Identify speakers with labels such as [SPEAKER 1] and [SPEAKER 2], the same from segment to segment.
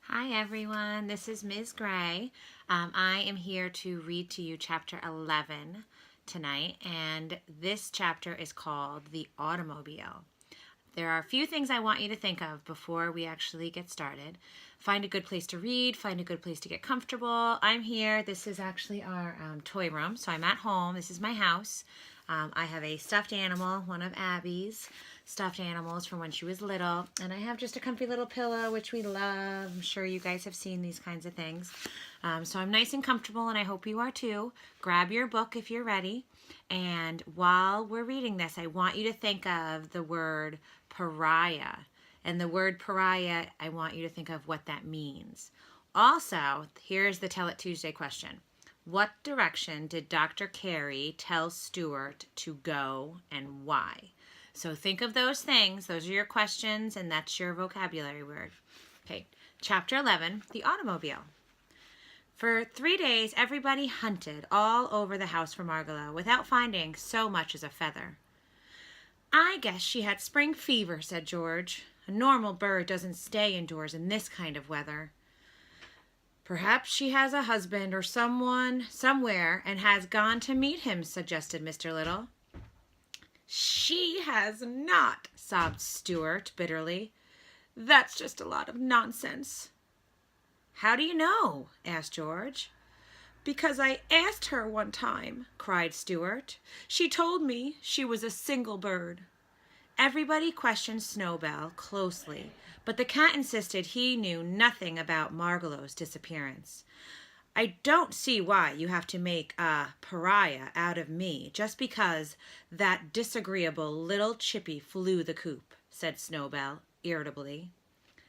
[SPEAKER 1] Hi everyone, this is Ms. Gray. I am here to read to you chapter 11 tonight, and this chapter is called The Automobile. There are a few things I want you to think of before we actually get started. Find a good place to read, find a good place to get comfortable. I'm here. This is actually our toy room, so I'm at home. This is my house. I have a stuffed animal, one of Abby's stuffed animals from when she was little, and I have just a comfy little pillow, which we love. I'm sure you guys have seen these kinds of things. So I'm nice and comfortable, and I hope you are too. Grab your book if you're ready, and while we're reading this, I want you to think of the word pariah. And the word pariah, I want you to think of what that means. Also, here's the Tell It Tuesday question. What direction did Dr. Carey tell Stuart to go and why? So think of those things. Those are your questions, and that's your vocabulary word. Okay, chapter 11, the automobile. For 3 days, everybody hunted all over the house for Margalo without finding so much as a feather. I guess she had spring fever, said George. A normal bird doesn't stay indoors in this kind of weather. Perhaps she has a husband or someone somewhere and has gone to meet him, suggested Mr. Little. She has not, sobbed Stuart bitterly. That's just a lot of nonsense. How do you know? Asked George. Because I asked her one time, cried Stuart. She told me she was a single bird. Everybody questioned Snowbell closely, but the cat insisted he knew nothing about Margalo's disappearance. I don't see why you have to make a pariah out of me just because that disagreeable little chippy flew the coop, said Snowbell irritably.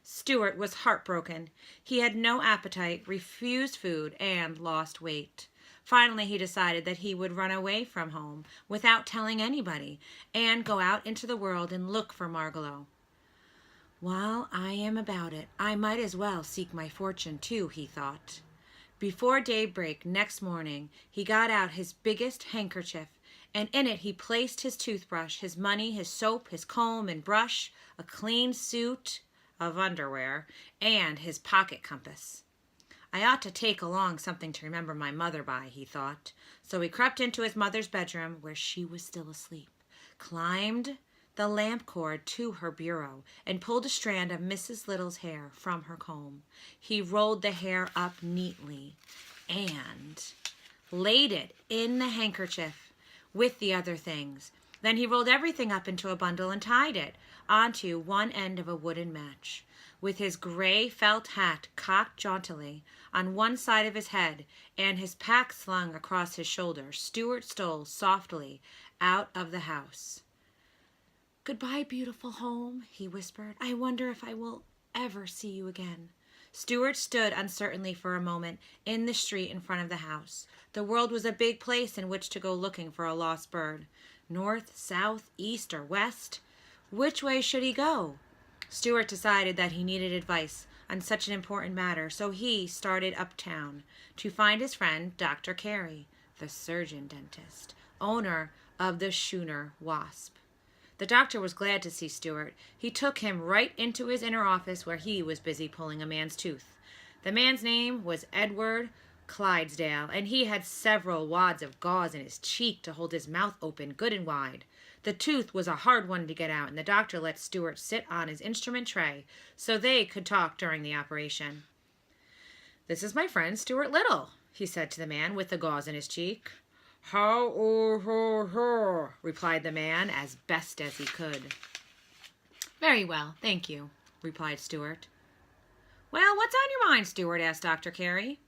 [SPEAKER 1] Stuart was heartbroken. He had no appetite, refused food, and lost weight. Finally, he decided that he would run away from home without telling anybody and go out into the world and look for Margalo. While I am about it, I might as well seek my fortune too, he thought. Before daybreak next morning, he got out his biggest handkerchief, and in it he placed his toothbrush, his money, his soap, his comb and brush, a clean suit of underwear, and his pocket compass. I ought to take along something to remember my mother by, he thought. So he crept into his mother's bedroom, where she was still asleep, climbed the lamp cord to her bureau, and pulled a strand of Mrs. Little's hair from her comb. He rolled the hair up neatly and laid it in the handkerchief with the other things. Then he rolled everything up into a bundle and tied it onto one end of a wooden match. With his gray felt hat cocked jauntily on one side of his head and his pack slung across his shoulder, Stuart stole softly out of the house. Goodbye, beautiful home, he whispered. I wonder if I will ever see you again. Stuart stood uncertainly for a moment in the street in front of the house. The world was a big place in which to go looking for a lost bird. North, south, east, or west? Which way should he go? Stuart decided that he needed advice on such an important matter, so he started uptown to find his friend Dr. Carey, the surgeon dentist, owner of the Schooner Wasp. The doctor was glad to see Stuart. He took him right into his inner office where he was busy pulling a man's tooth. The man's name was Edward Clydesdale, and he had several wads of gauze in his cheek to hold his mouth open good and wide. The tooth was a hard one to get out, and the doctor let Stuart sit on his instrument tray so they could talk during the operation. This is my friend Stuart Little, he said to the man with the gauze in his cheek. How, replied the man as best as he could. Very well, thank you, replied Stuart. Well, what's on your mind, Stuart? Asked Dr. Carey,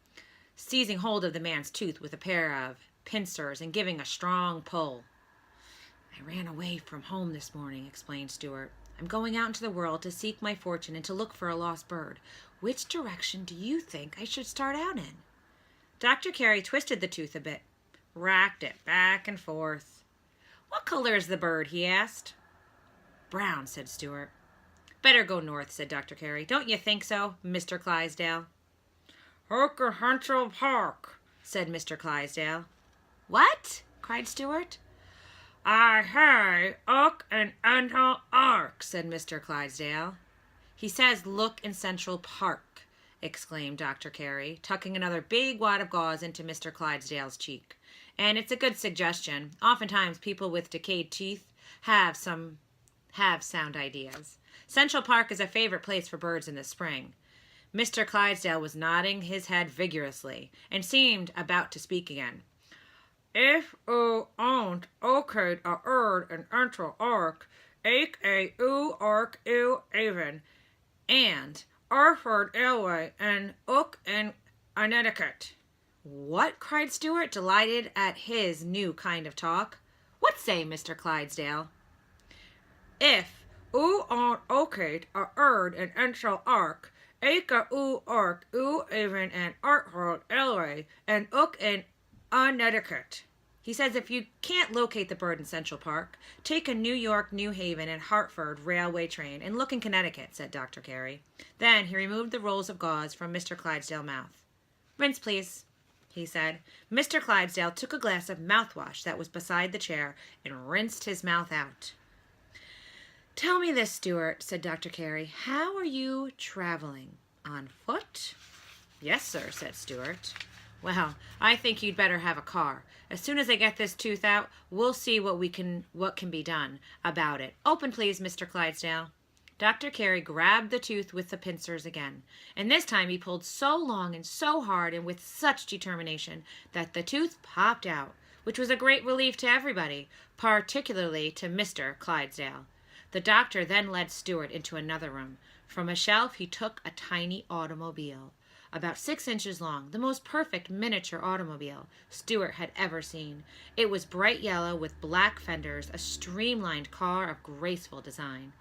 [SPEAKER 1] seizing hold of the man's tooth with a pair of pincers and giving a strong pull. I ran away from home this morning, explained Stuart. I'm going out into the world to seek my fortune and to look for a lost bird. Which direction do you think I should start out in? Dr. Carey twisted the tooth a bit, racked it back and forth. What color is the bird? He asked. Brown, said Stuart. Better go north, said Dr. Carey. Don't you think so, Mr. Clydesdale? Hook Central Park, said Mr. Clydesdale. What? Cried Stuart. I hay, oak and antle ark, said Mr. Clydesdale. He says look in Central Park, exclaimed Dr. Carey, tucking another big wad of gauze into Mr. Clydesdale's cheek. And it's a good suggestion. Oftentimes people with decayed teeth have sound ideas. Central Park is a favorite place for birds in the spring. Mr. Clydesdale was nodding his head vigorously and seemed about to speak again. If oo aren't okayed a erd an entral ark, ake a oo ark ew even, and Arford Airway and ook in Connecticut. What? Cried Stuart, delighted at his new kind of talk. What say, Mr. Clydesdale? If oo aren't okayed a erd an entral ark, ake a oo ark ew even and Arford Airway and ook in Connecticut. He says if you can't locate the bird in Central Park, take a New York, New Haven, and Hartford railway train and look in Connecticut, said Dr. Carey. Then he removed the rolls of gauze from Mr. Clydesdale's mouth. Rinse, please, he said. Mr. Clydesdale took a glass of mouthwash that was beside the chair and rinsed his mouth out. Tell me this, Stuart, said Dr. Carey. How are you traveling? On foot? Yes, sir, said Stuart. Well, I think you'd better have a car. As soon as I get this tooth out, we'll see what can be done about it. Open, please, Mr. Clydesdale. Dr. Carey grabbed the tooth with the pincers again, and this time he pulled so long and so hard and with such determination that the tooth popped out, which was a great relief to everybody, particularly to Mr. Clydesdale. The doctor then led Stuart into another room. From a shelf he took a tiny automobile, about 6 inches long, the most perfect miniature automobile Stuart had ever seen. It was bright yellow with black fenders, a streamlined car of graceful design.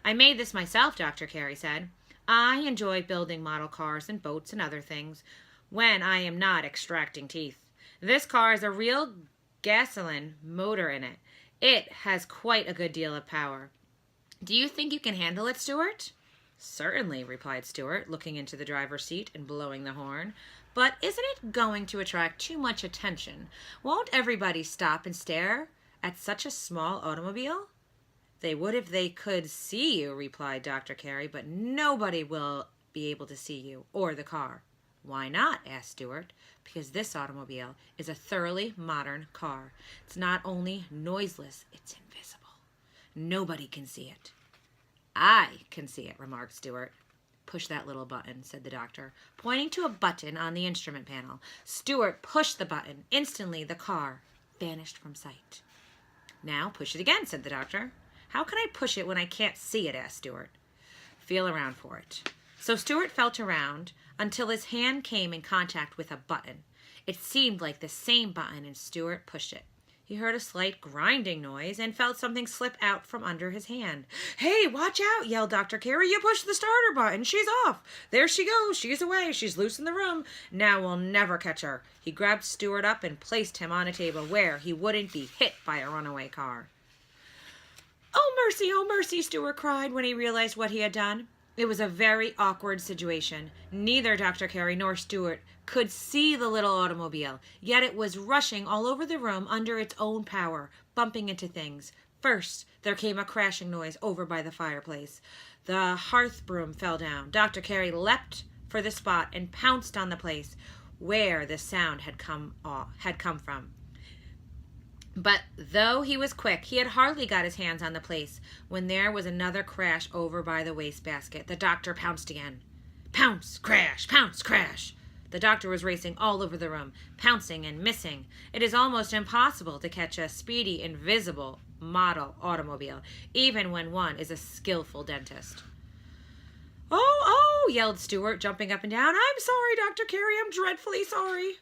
[SPEAKER 1] I made this myself, Dr. Carey said. I enjoy building model cars and boats and other things when I am not extracting teeth. This car has a real gasoline motor in it. It has quite a good deal of power. Do you think you can handle it, Stuart? Certainly, replied Stuart, looking into the driver's seat and blowing the horn. But isn't it going to attract too much attention? Won't everybody stop and stare at such a small automobile? They would if they could see you, replied Dr. Carey, but nobody will be able to see you or the car. Why not? Asked Stuart. Because this automobile is a thoroughly modern car. It's not only noiseless, it's invisible. Nobody can see it. I can see it, remarked Stuart. Push that little button, said the doctor, pointing to a button on the instrument panel. Stuart pushed the button. Instantly, the car vanished from sight. Now push it again, said the doctor. How can I push it when I can't see it? Asked Stuart. Feel around for it. So Stuart felt around until his hand came in contact with a button. It seemed like the same button, and Stuart pushed it. He heard a slight grinding noise and felt something slip out from under his hand. Hey, watch out, yelled Dr. Carey. You pushed the starter button. She's off. There she goes. She's away. She's loose in the room. Now we'll never catch her. He grabbed Stuart up and placed him on a table where he wouldn't be hit by a runaway car. Oh, mercy, Stuart cried when he realized what he had done. It was a very awkward situation. Neither Dr. Carey nor Stuart could see the little automobile, yet it was rushing all over the room under its own power, bumping into things. First, there came a crashing noise over by the fireplace. The hearth broom fell down. Dr. Carey leapt for the spot and pounced on the place where the sound had come from. But though he was quick, he had hardly got his hands on the place when there was another crash over by the wastebasket. The doctor pounced again. Pounce, crash, pounce, crash. The doctor was racing all over the room, pouncing and missing. It is almost impossible to catch a speedy, invisible model automobile, even when one is a skillful dentist. Oh, yelled Stuart, jumping up and down. I'm sorry, Dr. Carey, I'm dreadfully sorry.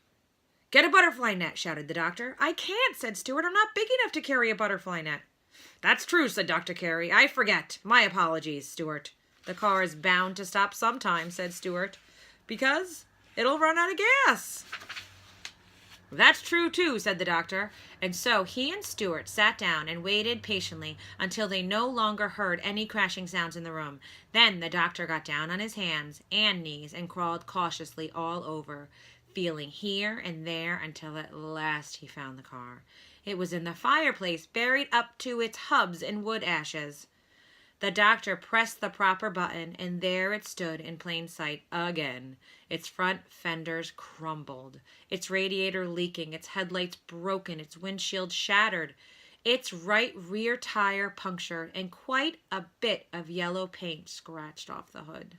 [SPEAKER 1] Get a butterfly net, shouted the doctor. I can't, said Stuart. I'm not big enough to carry a butterfly net. That's true, said Dr. Carey. I forget. My apologies, Stuart. The car is bound to stop sometime, said Stuart, because it'll run out of gas. That's true, too, said the doctor. And so he and Stuart sat down and waited patiently until they no longer heard any crashing sounds in the room. Then the doctor got down on his hands and knees and crawled cautiously all over, feeling here and there until at last he found the car. It was in the fireplace, buried up to its hubs in wood ashes. The doctor pressed the proper button, and there it stood in plain sight again. Its front fenders crumbled, its radiator leaking, its headlights broken, its windshield shattered, its right rear tire punctured, and quite a bit of yellow paint scratched off the hood.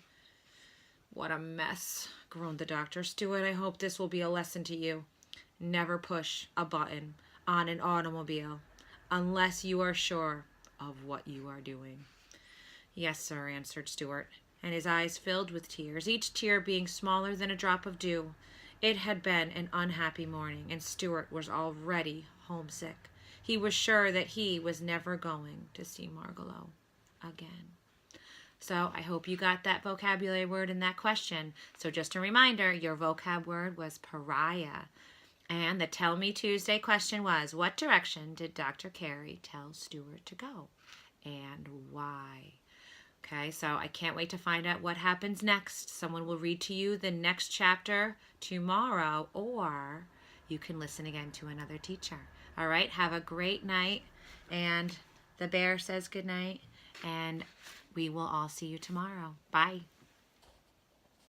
[SPEAKER 1] What a mess, groaned the doctor. Stuart, I hope this will be a lesson to you. Never push a button on an automobile unless you are sure of what you are doing. Yes, sir, answered Stuart, and his eyes filled with tears, each tear being smaller than a drop of dew. It had been an unhappy morning, and Stuart was already homesick. He was sure that he was never going to see Margalo again. So I hope you got that vocabulary word in that question. So just a reminder, your vocab word was pariah. And the Tell Me Tuesday question was, what direction did Dr. Carey tell Stuart to go? And why? Okay, so I can't wait to find out what happens next. Someone will read to you the next chapter tomorrow, or you can listen again to another teacher. All right, have a great night. And the bear says good night, and we will all see you tomorrow. Bye.